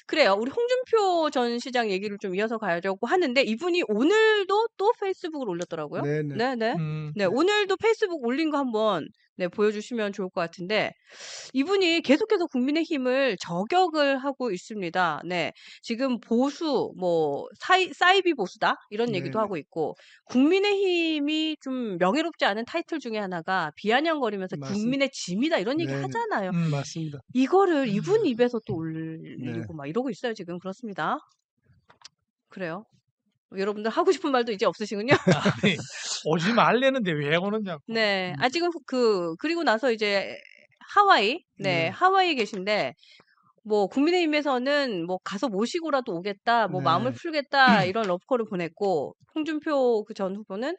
그래요. 우리 홍준표 전 시장 얘기를 좀 이어서 가려고 하는데 이분이 오늘도 또 페이스북을 올렸더라고요. 네네. 네네. 네, 오늘도 페이스북 올린 거 한번 보여주시면 좋을 것 같은데 이분이 계속해서 국민의힘을 저격을 하고 있습니다. 네, 지금 보수 사이비 보수다 이런 얘기도 네네. 하고 있고 국민의힘이 좀 명예롭지 않은 타이틀 중에 하나가 비아냥거리면서 맞습니다. 국민의 짐이다 이런 얘기 네네. 하잖아요. 맞습니다. 이거를 이분 입에서 또 네. 올리고 막 이러고 있어요 지금. 그렇습니다. 그래요. 여러분들 하고 싶은 말도 이제 없으시군요. 아니, 오지 말래는데 왜 오느냐고. 네. 지금 그리고 나서 이제 하와이, 네. 하와이에 계신데 국민의힘에서는 가서 모시고라도 오겠다, 마음을 네. 풀겠다 이런 러브콜을 보냈고 홍준표 그 전 후보는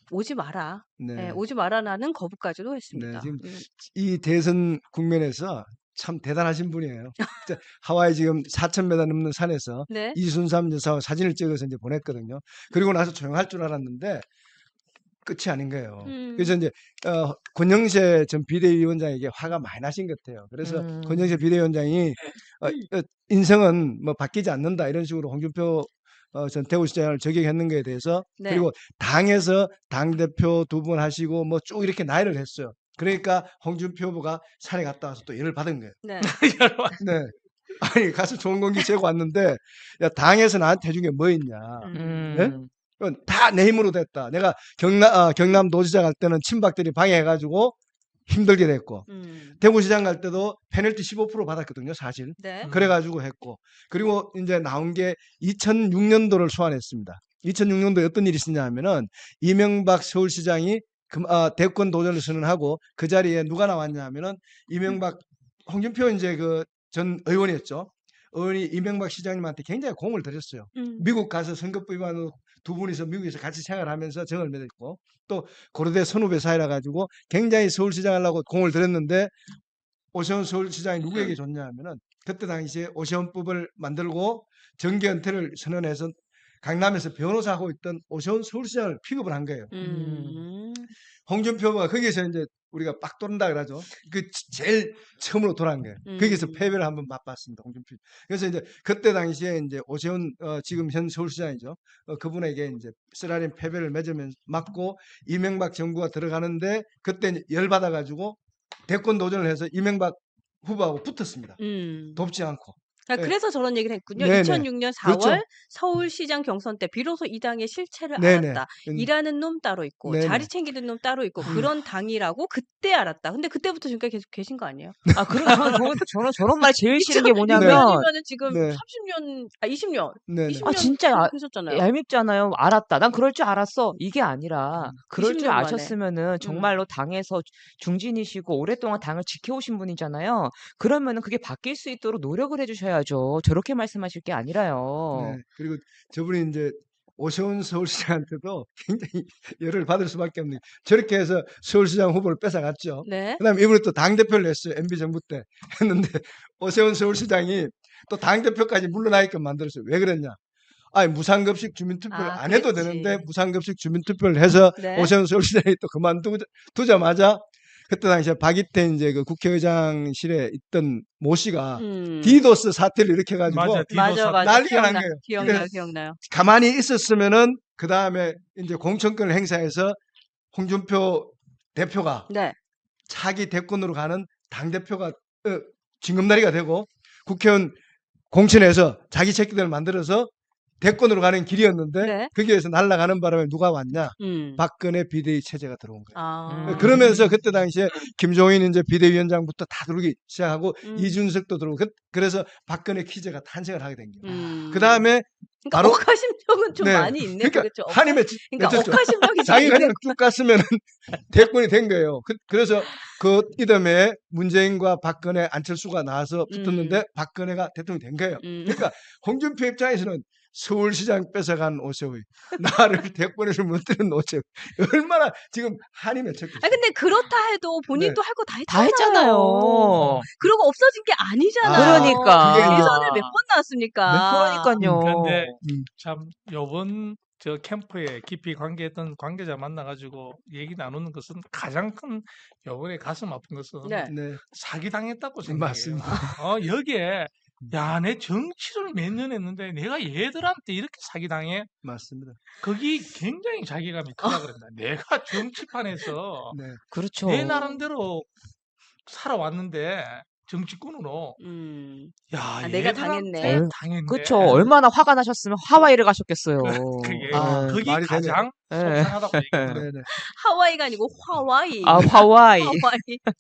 오지 마라. 네. 오지 마라라는 거부까지도 네. 했습니다. 지금 이 대선 국면에서 참 대단하신 분이에요. 진짜 하와이 지금 4,000m 넘는 산에서 네. 이순삼 여사와 사진을 찍어서 이제 보냈거든요. 그리고 나서 조용할 줄 알았는데 끝이 아닌 거예요. 그래서 이제 권영세 전 비대위원장에게 화가 많이 나신 것 같아요. 그래서 권영세 비대위원장이 인성은 바뀌지 않는다 이런 식으로 홍준표 전 대구시장을 저격했는 것에 대해서 네. 그리고 당에서 당대표 2번 하시고 쭉 이렇게 나열을 했어요. 그러니까 홍준표 후보가 산에 갔다 와서 또 열을 받은 거예요. 네. 네. 아니 가서 좋은 공기 쐬고 왔는데 야, 당에서 나한테 해준 게 뭐 있냐. 네? 다 내 힘으로 됐다. 내가 경남 도지사 갈 때는 친박들이 방해해가지고 힘들게 됐고 대구시장 갈 때도 페널티 15% 받았거든요, 사실. 네. 그래가지고 했고 그리고 이제 나온 게 2006년도를 소환했습니다. 2006년도에 어떤 일이 있었냐 하면은 이명박 서울시장이 대권 도전을 선언하고 그 자리에 누가 나왔냐 하면은 이명박 홍준표 이제 그 전 의원이었죠. 의원이 이명박 시장님한테 굉장히 공을 들였어요. 미국 가서 선거법 위반으로 2분이서 미국에서 같이 생활하면서 정을 맺었고 또 고려대 선후배 사이라 가지고 굉장히 서울시장 하려고 공을 들였는데 오세훈 서울시장이 누구에게 줬냐 하면은 그때 당시에 오세훈법을 만들고 정계 은퇴를 선언해서 강남에서 변호사하고 있던 오세훈 서울시장을 픽업을 한 거예요. 홍준표가 거기에서 이제 우리가 빡 돈다 그러죠. 그 제일 처음으로 돌아간 거예요. 거기서 패배를 한번 맛봤습니다. 홍준표. 그래서 이제 그때 당시에 이제 오세훈 지금 현 서울시장이죠. 그분에게 이제 쓰라린 패배를 맺으면서 맞고 이명박 정부가 들어가는데 그때 열 받아가지고 대권 도전을 해서 이명박 후보하고 붙었습니다. 돕지 않고. 그래서 저런 얘기를 했군요. 네네. 2006년 4월 그렇죠. 서울시장 경선 때 비로소 이 당의 실체를 네네. 알았다. 일하는 놈 따로 있고 네네. 자리 챙기는 놈 따로 있고 그런 당이라고 그때 알았다. 근데 그때부터 지금까지 계속 계신 거 아니에요? 저는 저런 말 제일 싫은 게 뭐냐면 2006년이면은 지금 네. 30년, 20년, 네네. 20년 진짜 계속 계셨잖아요. 얄밉잖아요. 알았다. 난 그럴 줄 알았어. 이게 아니라 그럴 20년 줄 만에. 아셨으면은 정말로 당에서 중진이시고 오랫동안 당을 지켜오신 분이잖아요. 그러면은 그게 바뀔 수 있도록 노력을 해주셔야죠. 저렇게 말씀하실 게 아니라요. 네. 그리고 저분이 이제 오세훈 서울시장한테도 굉장히 열을 받을 수밖에 없는 저렇게 해서 서울시장 후보를 뺏어갔죠. 네. 그다음에 이번에 또 당대표를 냈어요. MB 정부 때 했는데 오세훈 서울시장이 또 당대표까지 물러나게끔 만들었어요. 왜 그랬냐? 아니 무상급식 주민투표를 안 해도 그랬지. 되는데 무상급식 주민투표를 해서 네. 오세훈 서울시장이 또 그만두자마자 그때 당시에 박이태 이제 그 국회의장실에 있던 모 씨가 디도스 사태를 일으켜가지고 맞아, 디도스 맞아. 난리가 난 거예요. 기억나요. 가만히 있었으면은 그 다음에 이제 공천권을 행사해서 홍준표 대표가 네. 차기 대권으로 가는 당 대표가 징검다리가 되고 국회의원 공천에서 자기 새끼들을 만들어서 대권으로 가는 길이었는데 네. 거기에서 날아가는 바람에 누가 왔냐? 박근혜 비대위 체제가 들어온 거예요. 그러면서 그때 당시에 김종인 이제 비대위원장부터 다 들어오기 시작하고 이준석도 들어오고 그래서 박근혜 키제가 탄생을 하게 된 거예요. 그 다음에 그러니까 바로 억하심력은 좀 네. 많이 있네. 그러니까 그렇죠? 한임에 그러니까 억하심력이 자기가 그냥 쭉 갔으면 대권이 된 거예요. 그래서 그 이듬해 문재인과 박근혜 안철수가 나와서 붙었는데 박근혜가 대통령이 된 거예요. 그러니까 홍준표 입장에서는 서울시장 뺏어간 오세훈, 나를 대권에서 무너뜨린 오세훈 얼마나 지금 한이 맺혔겠어요. 근데 그렇다 해도 본인도 할 거 다 다 했잖아요. 했잖아요. 그러고 없어진 게 아니잖아요. 그러니까. 예선을 몇 번 나왔습니까? 그러니까요. 근데 참 요번 저 캠프에 깊이 관계했던 관계자 만나가지고 얘기 나누는 것은 가장 큰 요번에 가슴 아픈 것은 네. 네. 사기당했다고 생각해요. 맞습니다. 여기에 야, 내 정치를 몇 년 했는데 내가 얘들한테 이렇게 사기당해? 맞습니다. 거기 굉장히 자괴감이 크다 그랬다. 내가 정치판에서 네. 그렇죠. 내 나름대로 살아왔는데 정치꾼으로 야, 내가 얘들한테 당했네. 당했네. 그렇죠. 얼마나 화가 나셨으면 하와이를 가셨겠어요. 그게 아, 그게 말이 되네. 가장 예. 속상하다고 얘기해요. 네네. 하와이가 아니고 화와이. 아, 하와이. 하와이. 아,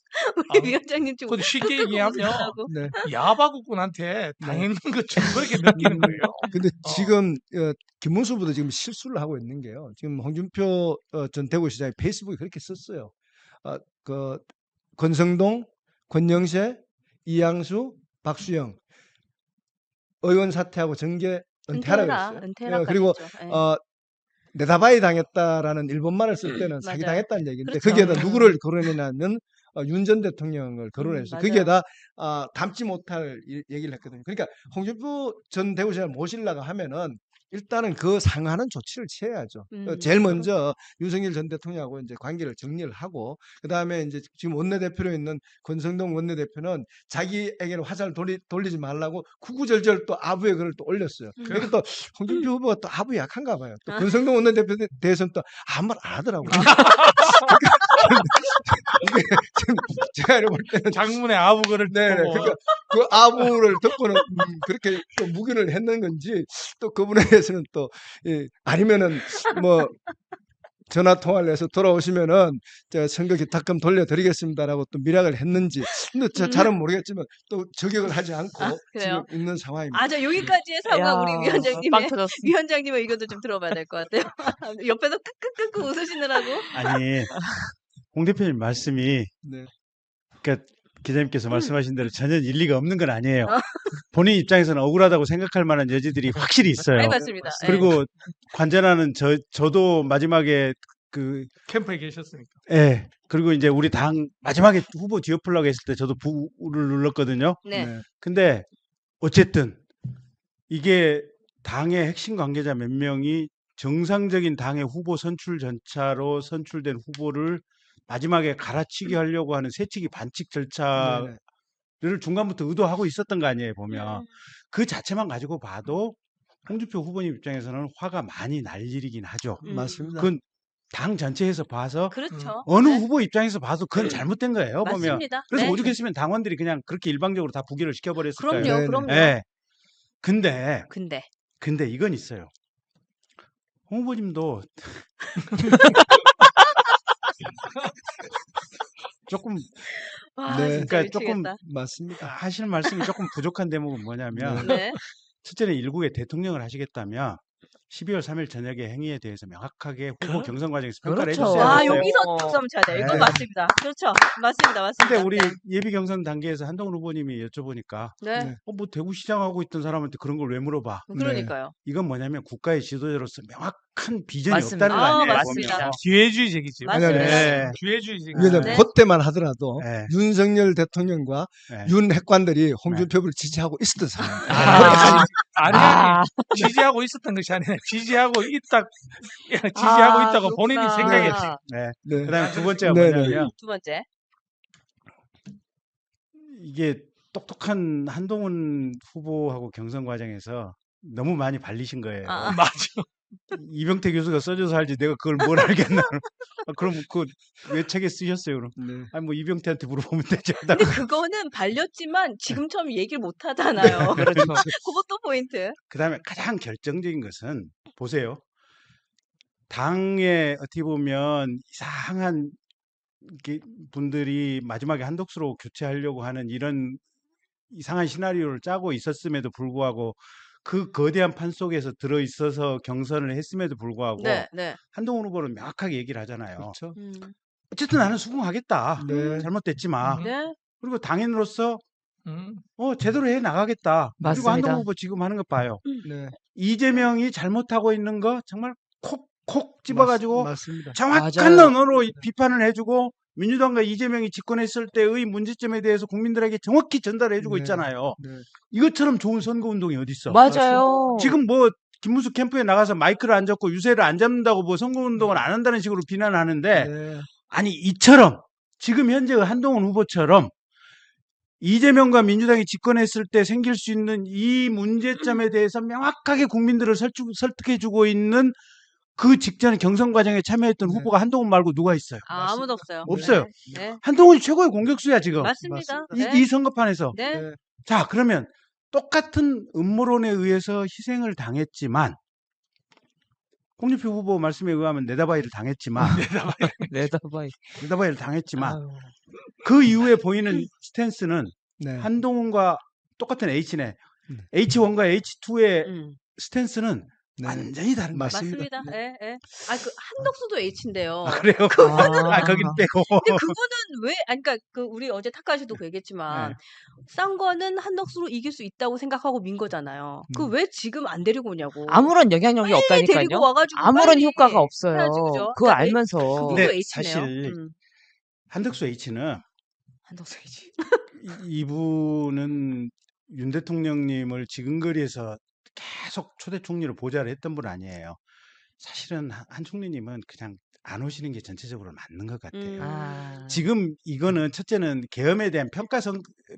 우리 위원장님 좀 근데 쉽게 크크크 얘기하면 웃으시더라고. 네. 야바국군한테 당했는 것처럼 그렇게 느끼는 거예요. 근데 어. 지금 김문수 후보도 지금 실수를 하고 있는 게요. 지금 홍준표 전 대구시장이 페이스북에 그렇게 썼어요. 그 권성동, 권영세, 이양수, 박수영 의원 사퇴하고 정계 은퇴하라고 은퇴해라. 했어요. 은퇴해라. 그리고 내다바이 당했다라는 일본말을 쓸 때는 사기 맞아요. 당했다는 얘기인데 그렇죠. 거기에다 누구를 거론했냐면 윤 전 대통령을 거론했어요. 맞아요. 거기에다 담지 못할 얘기를 했거든요. 그러니까 홍준표 전 대구시장을 모시려고 하면은 일단은 그 상하는 조치를 취해야죠. 제일 먼저 윤석열 전 대통령하고 이제 관계를 정리를 하고 그다음에 이제 지금 원내대표로 있는 권성동 원내대표는 자기에게는 화살을 돌리지 말라고 구구절절 또 아부의 글을 또 올렸어요. 그리고 또 홍준표 후보가 또 아부 약한가 봐요. 또 권성동 원내대표에 대해서는 또 아무 말 안 하더라고요. 이게 지금 제가 이렇게 볼 때는 장문의 아부거를 네네. 보고 그러니까 그 아부를 듣고는 그렇게 또 묵인을 했는 건지 또 그분에 대해서는 또 아니면은 뭐 전화 통화를 해서 돌아오시면은 제가 선거 기탁금 돌려드리겠습니다라고 또 밀약을 했는지 근데 잘은 모르겠지만 또 저격을 하지 않고 그래요? 지금 있는 상황입니다. 자, 여기까지의 사과 우리 야, 빵 위원장님의 터졌어. 위원장님의 의견도 좀 들어봐야 될 것 같아요. 옆에서 크크크크 웃으시느라고. 아니, 홍 대표님 말씀이 네. 그러니까 기자님께서 말씀하신 대로 전혀 일리가 없는 건 아니에요. 본인 입장에서는 억울하다고 생각할 만한 여지들이 확실히 있어요. 네, 맞습니다. 예. 그리고 관전하는 저도 마지막에 캠프에 계셨으니까. 예. 그리고 이제 우리 당 마지막에 후보 뒤엎으려고 했을 때 저도 부를 눌렀거든요. 네. 근데 어쨌든 이게 당의 핵심 관계자 몇 명이 정상적인 당의 후보 선출 절차로 선출된 후보를 마지막에 갈아치기 하려고 하는 새치기 반칙 절차를 중간부터 의도하고 있었던 거 아니에요, 보면. 그 자체만 가지고 봐도 홍준표 후보님 입장에서는 화가 많이 날 일이긴 하죠. 맞습니다. 그건 당 전체에서 봐서 그렇죠. 어느 네. 후보 입장에서 봐도 그건 잘못된 거예요, 보면. 맞습니다. 그래서 네. 오죽했으면 당원들이 그냥 그렇게 일방적으로 다 부결을 시켜버렸을 거예요. 그럼요. 네, 그럼요. 예. 근데 근데 이건 있어요. 홍 후보님도 조금 와, 네. 진짜 그러니까 조금 미치겠다. 맞습니다. 하실 말씀이 조금 부족한 대목은 뭐냐면 네. 첫째는 일국의 대통령을 하시겠다면 12월 3일 저녁의 행위에 대해서 명확하게 후보 경선 과정에서 평가를 그렇죠. 해주셔야 와, 됐어요. 여기서 박수 한번 쳐야 돼요. 이거 네. 맞습니다. 그렇죠. 맞습니다. 근데 맞습니다. 우리 네. 예비 경선 단계에서 한동훈 후보님이 여쭤보니까 네. 뭐 대구시장 하고 있던 사람한테 그런 걸 왜 물어봐? 그러니까요. 이건 뭐냐면 국가의 지도자로서 명확한 비전이 맞습니다. 없다는 거 아니에요? 맞습니다. 보면. 기회주의적이지. 맞습니다. 네. 기회주의적. 왜냐면 네. 그때만 하더라도 네. 윤석열 대통령과 네. 윤 핵관들이 홍준표 후보를 지지하고 있었던 상황. 아니, 지지하고 있었던 것이 아니라 지지하고 있다고 본인이 그렇구나. 생각했지. 네. 네. 그다음에 두 번째가 네, 네. 뭐냐면 두 번째. 이게 똑똑한 한동훈 후보하고 경선 과정에서 너무 많이 발리신 거예요. 맞아. 이병태 교수가 써줘서 알지 내가 그걸 뭘 알겠나. 그럼 그 왜 책에 쓰셨어요? 그럼? 네. 아니 뭐 이병태한테 물어보면 되지. 근데 그거는 발렸지만 지금처럼 얘기를 못 하잖아요. 그렇죠. 그것도 포인트. 그다음에 가장 결정적인 것은 보세요. 당에 어떻게 보면 이상한 분들이 마지막에 한독수로 교체하려고 하는 이런 이상한 시나리오를 짜고 있었음에도 불구하고 그 거대한 판 속에서 들어있어서 경선을 했음에도 불구하고 네, 네. 한동훈 후보는 명확하게 얘기를 하잖아요. 그렇죠. 어쨌든 나는 수긍하겠다. 네. 잘못됐지만. 네. 그리고 당인으로서 음. 제대로 해 나가겠다. 그리고 맞습니다. 한동훈 후보 지금 하는 거 봐요. 네. 이재명이 잘못하고 있는 거 정말 콕콕 집어가지고 맞습니다. 정확한 맞아요. 언어로 비판을 해주고 민주당과 이재명이 집권했을 때의 문제점에 대해서 국민들에게 정확히 전달해주고 네. 있잖아요. 네. 이것처럼 좋은 선거운동이 어디 있어? 맞아요. 지금 뭐 김문수 캠프에 나가서 마이크를 안 잡고 유세를 안 잡는다고 뭐 선거운동을 안 한다는 식으로 비난하는데 네. 아니 이처럼 지금 현재의 한동훈 후보처럼 이재명과 민주당이 집권했을 때 생길 수 있는 이 문제점에 대해서 명확하게 국민들을 설득해주고 있는 그 직전에 경선 과정에 참여했던 네. 후보가 한동훈 말고 누가 있어요? 아무도 없어요. 없어요. 네. 네. 한동훈이 최고의 공격수야 지금. 맞습니다. 맞습니다. 네. 이 선거판에서. 네. 네. 자, 그러면 똑같은 음모론에 의해서 희생을 당했지만 홍준표 후보 말씀에 의하면 네다바이를 당했지만 레더바이. 네다바이를 당했지만 아유. 그 이후에 보이는 스탠스는 네. 한동훈과 똑같은 H네. 네. H1과 H2의 음. 스탠스는 네. 완전히 다른 거예요. 맞습니다. 맞습니다. 예, 예. 아, 그 한덕수도 H인데요. 아, 그래요? 아, 거긴 빼고. 근데 그분은 왜, 아니, 그러니까 그 우리 어제 타카시도 그 네. 얘기했지만 싼 거는 한덕수로 이길 수 있다고 생각하고 민 거잖아요. 그 왜 지금 안 데리고 오냐고. 아무런 영향력이 빨리 데리고 없다니까요. 와가지고 아무런 빨리 효과가 없어요. 해야지, 그죠? 그거 그러니까 알면서. 그분도 근데 H네요. 사실 한덕수 H는 한덕수 H. 이분은 윤 대통령님을 지근거리에서 계속 초대 총리로 보좌를 했던 분 아니에요. 사실은 한 총리님은 그냥 안 오시는 게 전체적으로 맞는 것 같아요. 아. 지금 이거는 첫째는 계엄에 대한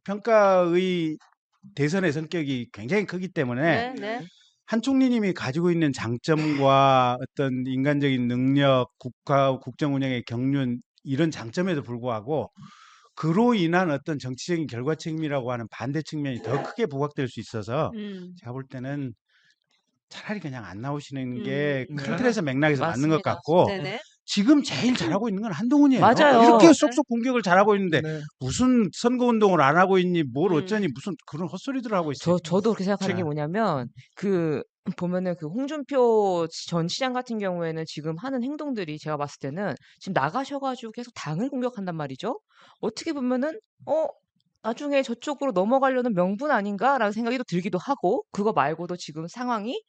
평가의 대선의 성격이 굉장히 크기 때문에 네, 네. 한 총리님이 가지고 있는 장점과 어떤 인간적인 능력, 국정 운영의 경륜 이런 장점에도 불구하고 그로 인한 어떤 정치적인 결과 책임이라고 하는 반대 측면이 더 크게 부각될 수 있어서 제가 볼 때는 차라리 그냥 안 나오시는 게 큰 틀에서 맥락에서 맞는 것 맞습니다. 같고 네네. 지금 제일 잘하고 있는 건 한동훈이에요. 맞아요. 이렇게 네. 쏙쏙 공격을 잘하고 있는데 네. 무슨 선거운동을 안 하고 있니 뭘 음. 어쩌니 무슨 그런 헛소리들 하고 있어요. 저도 그렇게 생각하는 게 네. 뭐냐면 보면은 그 홍준표 전 시장 같은 경우에는 지금 하는 행동들이 제가 봤을 때는 지금 나가셔가지고 계속 당을 공격한단 말이죠. 어떻게 보면은 나중에 저쪽으로 넘어가려는 명분 아닌가라는 생각이 또 들기도 하고 그거 말고도 지금 상황이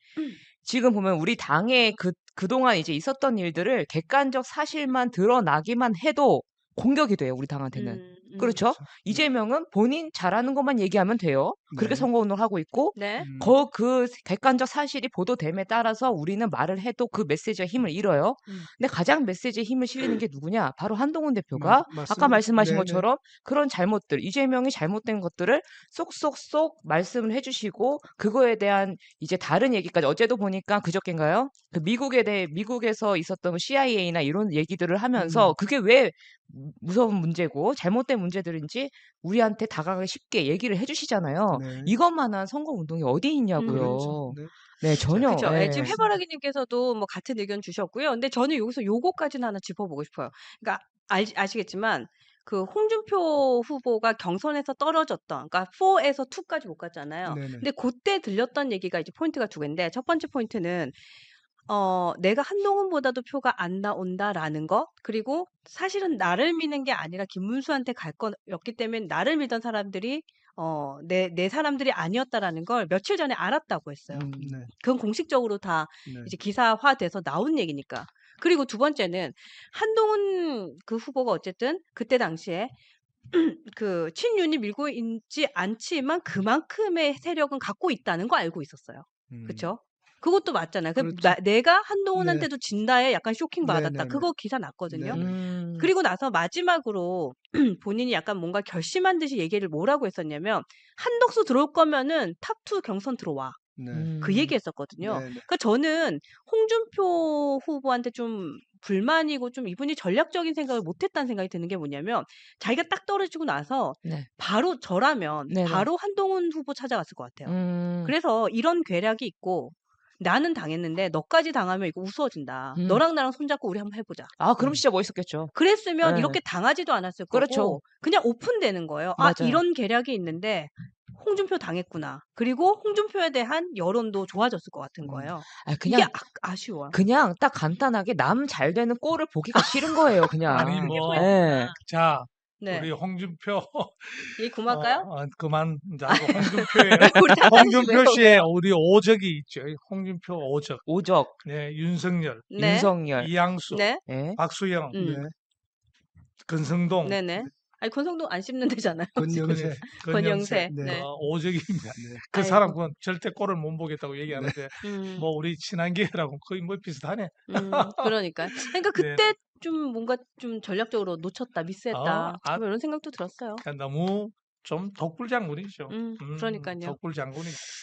지금 보면 우리 당에 그동안 이제 있었던 일들을 객관적 사실만 드러나기만 해도 공격이 돼요, 우리 당한테는. 그렇죠? 이재명은 본인 잘하는 것만 얘기하면 돼요. 그렇게 네. 선거운동을 하고 있고 네. 그 객관적 사실이 보도됨에 따라서 우리는 말을 해도 그 메시지가 힘을 잃어요. 근데 가장 메시지에 힘을 실리는 게 누구냐? 바로 한동훈 대표가 아까 맞습니다. 말씀하신 네네. 것처럼 그런 잘못들, 이재명이 잘못된 것들을 쏙쏙쏙 말씀을 해주시고 그거에 대한 이제 다른 얘기까지 어제도 보니까 그저께인가요? 그 미국에서 있었던 CIA나 이런 얘기들을 하면서 그게 왜 무서운 문제고 잘못된 문제들인지 우리한테 다가가기 쉽게 얘기를 해주시잖아요. 네. 이것만한 선거 운동이 어디 있냐고요. 그렇죠. 네. 네, 전혀. 그렇죠. 예. 지금 해바라기님께서도 뭐 같은 의견 주셨고요. 근데 저는 여기서 요거까지는 하나 짚어보고 싶어요. 그러니까 아시겠지만 그 홍준표 후보가 경선에서 떨어졌던, 그러니까 4에서 2까지 못 갔잖아요. 네네. 근데 그때 들렸던 얘기가 이제 포인트가 두 개인데 첫 번째 포인트는 내가 한동훈보다도 표가 안 나온다라는 거, 그리고 사실은 나를 미는 게 아니라 김문수한테 갈 거였기 때문에 나를 믿던 사람들이 내 사람들이 아니었다라는 걸 며칠 전에 알았다고 했어요. 네. 그건 공식적으로 다 네. 이제 기사화돼서 나온 얘기니까. 그리고 두 번째는 한동훈 그 후보가 어쨌든 그때 당시에 그 친윤이 밀고 있지 않지만 그만큼의 세력은 갖고 있다는 거 알고 있었어요. 그쵸? 그것도 맞잖아요. 그렇죠. 내가 네. 한동훈한테도 진다에 약간 쇼킹 받았다. 네네네. 그거 기사 났거든요. 네네. 그리고 나서 마지막으로 본인이 약간 뭔가 결심한 듯이 얘기를 뭐라고 했었냐면 한덕수 들어올 거면은 탑2 경선 들어와. 네. 그 얘기했었거든요. 네네. 그러니까 저는 홍준표 후보한테 좀 불만이고 좀 이분이 전략적인 생각을 못했다는 생각이 드는 게 뭐냐면 자기가 딱 떨어지고 나서 네. 바로 저라면 네네. 바로 한동훈 후보 찾아갔을 것 같아요. 음. 그래서 이런 괴략이 있고 나는 당했는데 너까지 당하면 이거 우스워진다. 너랑 나랑 손잡고 우리 한번 해보자. 그럼 진짜 멋있었겠죠. 그랬으면 네. 이렇게 당하지도 않았을 거고 그렇죠. 그냥 오픈되는 거예요. 맞아요. 이런 계략이 있는데 홍준표 당했구나. 그리고 홍준표에 대한 여론도 좋아졌을 것 같은 거예요. 그냥 이게 아쉬워요. 그냥 딱 간단하게 남 잘 되는 꼴을 보기가 싫은 거예요, 그냥. 아니 뭐 예. 자 네. 우리 홍준표 얘기 그만할까요? 그만 자고 홍준표의 우리 다 홍준표 씨의 우리 오적이 있죠. 홍준표 오적. 오적, 네, 윤석열, 네. 윤석열. 이양수, 네. 예. 박수영, 네. 권성동, 네네. 아니 권성동 안 씹는 데잖아요. 권영세. 권영세. 네. 네. 오적입니다. 네. 그 아이고. 사람 그건 절대 꼴을 못 보겠다고 얘기하는데 뭐 우리 친한계라고 거의 뭐 비슷하네. 그러니까. 그러니까 네. 그때 좀 뭔가 좀 전략적으로 놓쳤다, 미스했다. 아, 뭐 이런 생각도 들었어요. 그러니까 너무 좀 독불장군이죠. 그러니까요. 독불장군이죠.